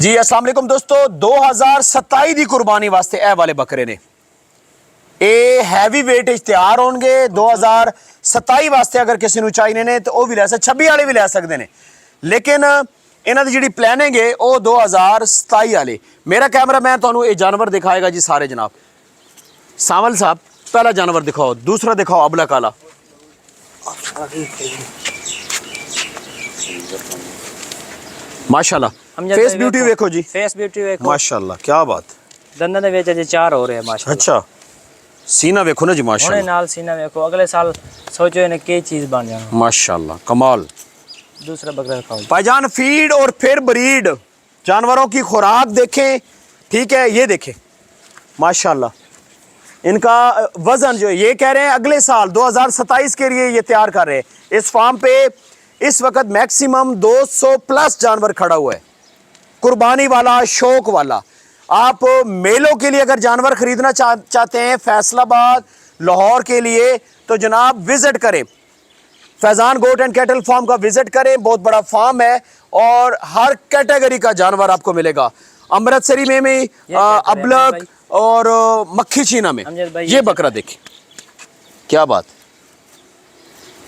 जी अस्सलाम वालेकुम दोस्तों, 2027 ਦੀ ਕੁਰਬਾਨੀ ਵਾਸਤੇ ਇਹ ਵਾਲੇ ਬੱਕਰੇ ਨੇ। ਇਹ ਹੈਵੀ weight ਵਿੱਚ ਤਿਆਰ ਹੋਣਗੇ 2027 ਵਾਸਤੇ। ਅਗਰ ਕਿਸੇ ਨੂੰ ਚਾਹੀਦੇ ਨੇ ਤਾਂ ਉਹ ਵੀ ਲੈ ਸਕਦੇ, 26 ਵਾਲੇ ਵੀ ਲੈ ਸਕਦੇ ਨੇ, ਲੇਕਿਨ ਇਹਨਾਂ ਦੀ ਜਿਹੜੀ ਪਲੈਨਿੰਗ ਹੈ ਉਹ 2027 ਵਾਲੇ। मेरा कैमरामैन ਤੁਹਾਨੂੰ ਇਹ जानवर दिखाएगा जी सारे जनाब। सावल साहब पहला जानवर दिखाओ, दूसरा दिखाओ अबला काला। माशाल्लाह फेस ब्यूटी देखो जी, फेस ब्यूटी देखो माशाल्लाह, क्या बात। दंदां दे विच अजे 4 हो रहे हैं माशाल्लाह। अच्छा सीना देखो ना जी, माशाल्लाह। हुणे नाल सीना देखो, अगले साल सोचो इन्हें की चीज बन जाना माशाल्लाह, कमाल। दूसरा बकरा दिखाओ भाईजान, फीड और फिर ब्रीड, जानवरों की खुराक देखें, ठीक है। ये देखें माशाल्लाह, इनका वजन जो है ये कह रहे हैं अगले साल 2027 के लिए ये तैयार कर रहे हैं। इस फार्म पे इस वक्त मैक्सिमम 200 प्लस जानवर खड़ा हुआ है। कुर्बानी वाला, शौक वाला। आप मेलों के लिए अगर जानवर खरीदना चाहते हैं फैसलाबाद, लाहौर के लिए, तो जनाब विजिट करें, Faizan goat and cattle farm का विजिट करें। बहुत बड़ा फार्म है और हर कैटेगरी का जानवर आपको मिलेगा। अमृतसरी में अबलक और मक्खी चीना में। ये बकरा देखें, क्या बात।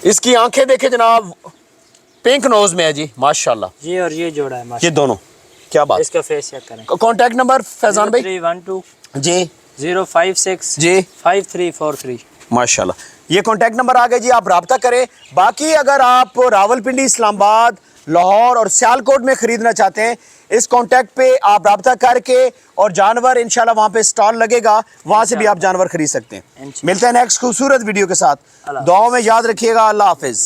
इसकी आंखें देखें जनाब, पिंक नोज में है जी माशाल्लाह। ये और ये जोड़ा है माशाल्लाह, ये दोनों, क्या बात। इसका फेस चेक करें। कांटेक्ट नंबर फैजान भाई 0312 जी 056 जी 5343। माशाल्लाह, ये कांटेक्ट नंबर आ गए जी, आप रब्ता करें। बाकी अगर आप रावलपिंडी, इस्लामाबाद, लाहौर और सियालकोट में खरीदना चाहते हैं, इस कांटेक्ट पे आप रब्ता करके, और जानवर इंशाल्लाह वहाँ पे स्टॉल लगेगा, वहाँ से भी आप जानवर खरीद सकते हैं। मिलते हैं नेक्स्ट खूबसूरत वीडियो के साथ। दुआओं में याद रखिएगा। अल्लाह हाफिज।